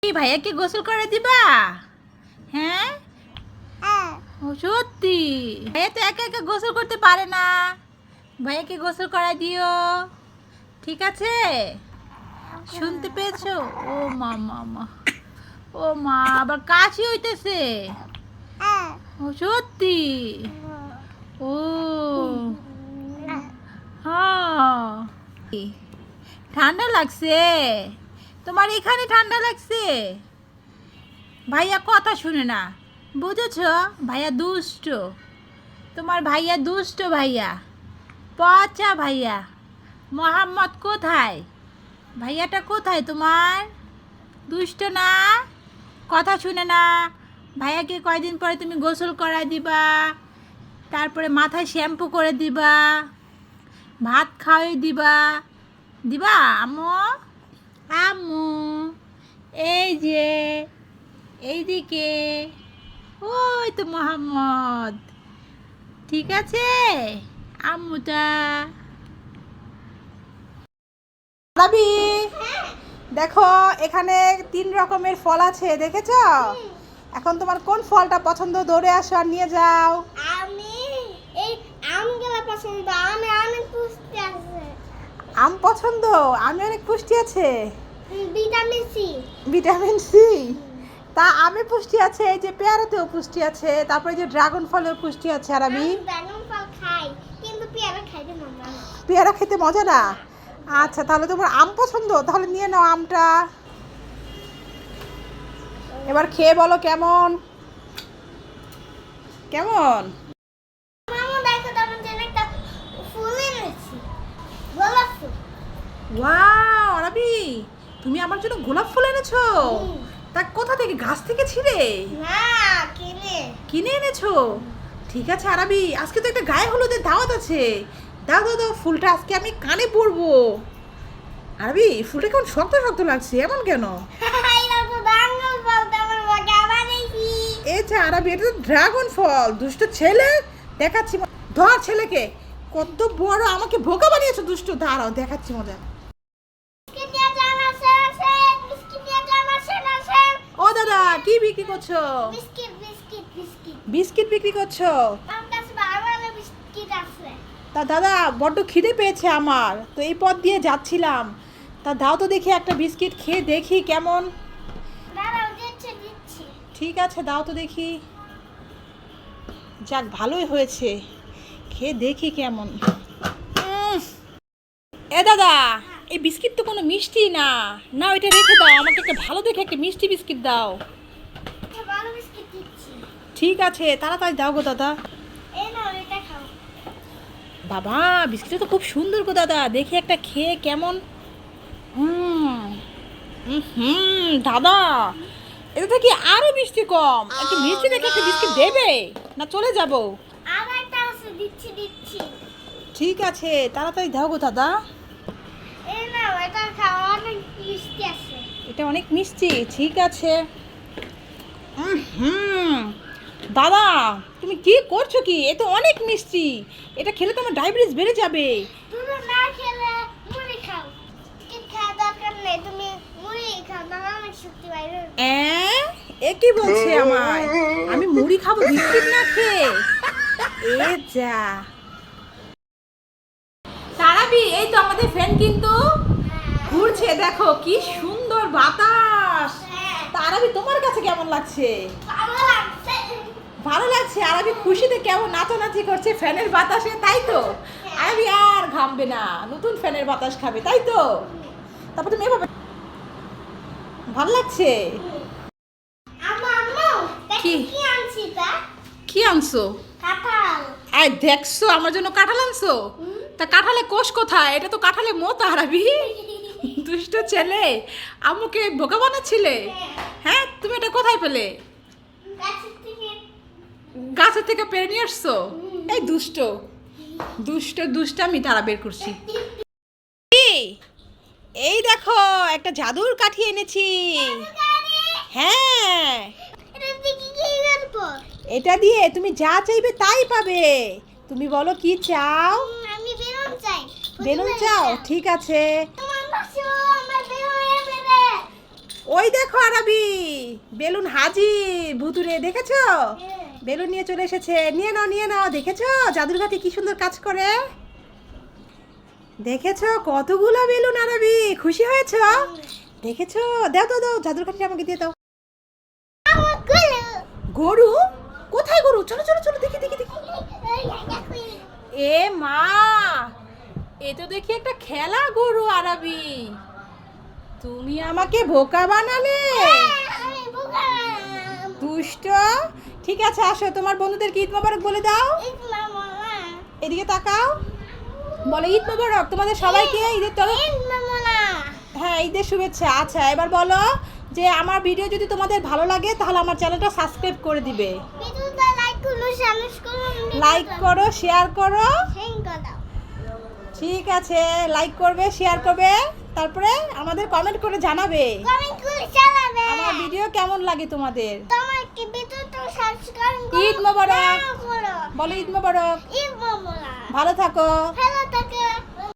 ভাইয়াকে গোসল করে দিবা? হ্যাঁ, ও সত্যি? ভাইয়া তো একা একা গোসল করতে পারে না, ভাইয়াকে গোসল করাই দিও, ঠিক আছে? শুনতে পেয়েছো? ও মা মা মা, ও মা, আবার কাশি হইতেছে। ও সত্যি? ও হ্যাঁ, ঠান্ডা লাগছে তোমার? এখানে ঠান্ডা লাগছে? ভাইয়া কথা শুনে না, বুঝেছ? ভাইয়া দুষ্ট, তোমার ভাইয়া দুষ্ট, ভাইয়া পচা ভাইয়া। মোহাম্মদ কোথায়? ভাইয়াটা কোথায় তোমার? দুষ্ট না, কথা শুনে না। ভাইয়াকে কয়দিন পরে তুমি গোসল করাই দিবা, তারপরে মাথায় শ্যাম্পু করে দিবা, ভাত খাওয়াই দিবা, দিবা আম্মু? আম্মু এই যে, এইদিকে, ওই তো মোহাম্মদ, ঠিক আছে আম্মুটা। রাবি, দেখো এখানে 3 রকমের ফল আছে, দেখেছ? এখন তোমার কোন ফলটা পছন্দ? দৌড়ে আসো আর নিয়ে যাও। আমি এই আমগুলো পছন্দ, আমি অনেক পুষ্টি আছে। আম পছন্দ? আমি অনেক পুষ্টি আছে। Vitamin C. Vitamin C? তা আমে পুষ্টি আছে, এই যে পেয়ারাতেও পুষ্টি আছে, তারপরে যে ড্রাগন ফলেও পুষ্টি আছে। আর আমি ড্রাগন ফল খাই, কিন্তু পেয়ারা খাইতে মজা না। পেয়ারা খেতে মজা না? আচ্ছা, তাহলে তোমার আম পছন্দ, তাহলে নিয়ে নাও আমটা। এবার খেয়ে বলো কেমন কেমন। মামা দেখো, তখন যেন একটা ফুল এনেছি, গোলাপ ফুল। ওয়াও রাবি, তুমি আমার জন্য গোলাপ ফুল এনেছো? তা কোথা থেকে, গাছ থেকে ছিঁড়ে? না, কিনে। কিনে এনেছো? ঠিক আছে আরাবি, আজকে তো একটা গায়ে হলুদের দাওয়াত আছে, দাও দাও দাও, ফুলটা আজকে আমি কানে পরবো। আরাবি, ফুলটা কেমন শক্ত শক্ত লাগছে, এমন কেন? এটা তো ড্রাগন ফল, তোমার মজা বানাইছি। এই যে আরাবি, এটা তো ড্রাগন ফল। দুষ্ট ছেলে, দেখাচ্ছি ধর ছেলেকে, কত বড় আমাকে বোকা বানিয়েছো দুষ্ট। দাঁড়াও, দেখাচ্ছি মজা। বিস্কিট দিয়ে জানা শেষ, বিস্কিট দিয়ে জানা শেষ। ও দাদা, কি বিক্রি করছো? Biscuit biscuit biscuit. বিস্কিট বিক্রি করছো? আমার কাছে ভালো বিস্কিট আছে। তা দাদা, বড্ড খিদে পেয়েছে আমার, তো এই পথ দিয়ে যাচ্ছিলাম, তা দাও তো দেখি একটা বিস্কিট, খেয়ে দেখি কেমন। দাঁড়াও, দিচ্ছি। ঠিক আছে, দাও তো দেখি। যাক, ভালোই হয়েছে, খেয়ে দেখি কেমন। এ দাদা, এই বিস্কিট তো কোনো মিষ্টি না, না ওইটা রেখে দাও, আমাকে একটা ভালো দেখে একটা মিষ্টি বিস্কিট দাও। ভালো বিস্কিট দিচ্ছি। ঠিক আছে, তাড়াতাড়ি দাও গো দাদা। এই নাও, এটা খাও। বাবা, বিস্কিটটা তো খুব সুন্দর গো দাদা, দেখি একটা খেয়ে কেমন। দাদা, এটা থেকে আরো মিষ্টি কম, একটু মিষ্টি দেখে একটা বিস্কিট দেবে না, চলে যাব। আর একটা আছে, দিচ্ছি। ঠিক আছে, তাড়াতাড়ি দাও গো দাদা। এই নাও, এটা খাও, অনেক মিষ্টি আছে। এটা অনেক মিষ্টি, ঠিক আছে। দাদা, তুমি কি করছো কি? এ তো অনেক মিষ্টি, এটা খেলে তো আমার ডায়াবেটিস বেড়ে যাবে। তুমি না খেলে মুড়ি খাও। বিস্কিট খাওয়ার দরকার নেই, তুমি মুড়ি খাও, তাহলে অনেক শক্তি পাবে। এ কি বলছে আমায়? আমি মুড়ি খাবো বিস্কিট না খেয়ে? এ যা। তারাবি, এই তো আমাদের ফ্যান কিন্তু ঘুরছে, দেখো কি সুন্দর বাতাস। তারাবি, তোমার কাছে কেমন লাগছে? ভালো লাগছে। ভালো লাগছে? আরবি খুশিতে কেমন নাচানাচি করছে ফ্যানের বাতাসে, তাই তো? আরবি আর ঘামবে না, নতুন ফ্যানের বাতাস খাবে, তাই তো? তারপর তুমি এভাবে, ভালো লাগছে? আম্মু, কি? কি আনছি তা? কি আনছো? কাঁঠাল। এই দেখছো, আমার জন্য কাঁঠাল আনছো? তা কাঁঠালে কোষ কোথায়? এটা তো কাঁঠালে মোতা। আরবি, দুষ্ট ছেলে, আম্মুকে বোকা বানাচ্ছিলে। হ্যাঁ, তুমি এটা কোথায় পেলে? গাছের থেকে। গাছের থেকে পেরে নিয়ে আসছো? এই দুষ্ট দুষ্টামি তারা বের করছি। এই দেখো, একটা জাদুর কাঠি এনেছি। হ্যাঁ, এটা দিয়ে কি করবো? এটা দিয়ে তুমি যা চাইবে তাই পাবে। তুমি বলো কি চাও? আমি বেলুন চাই। বেলুন চাও? ঠিক আছে। আমার বেলুন ওই দেখো আরাবি, বেলুন হাজির ভুতুরে, দেখেছো? বেলুন নিয়ে চলে এসেছে, নিয়ে নাও, দেখেছো জাদুর ঘাটে কি সুন্দর কাজ করে? দেখেছো কতগুলো বেলুন আরাবি, খুশি হয়েছো? দেখেছো? দাও জাদুর ঘাটে আমাকে দিয়ে দাও। আমার গুলো গরু? কোথায় গরু? চলো দেখি। এ মা, এ তো দেখি একটা খেলা গরু আরাবি, তুমি আমাকে বোকা বানালে। আমি বোকা দুষ্ট। ঠিক আছে, আসো তোমার বন্ধুদেরকে ঈদ মোবারক বলে দাও। ইসমা মোলা এদিকে তাকাও, বলো ঈদ মোবারক তোমাদের সবাইকে, ঈদের তরফ। ইসমা মোলা হ্যাঁ, ঈদের শুভেচ্ছা। আচ্ছা, এবার বলো যে আমার ভিডিও যদি তোমাদের ভালো লাগে তাহলে আমার চ্যানেলটা সাবস্ক্রাইব করে দিবে। ভিডিওটা লাইক করুন, শেয়ার করুন, লাইক করো, শেয়ার করো। হ্যাং দাও। ঠিক আছে, লাইক করবে, শেয়ার করবে, তারপরে আমাদের কমেন্ট করে জানাবে কমেন্ট করে চালাবে। আমার ভিডিও কেমন লাগে তোমাদের। তোমার কি ভিডিওটা সাবস্ক্রাইব করো। ঈদ মোবারক। করো। বলো ঈদ মোবারক। ঈদ মোবারক। ভালো থাকো।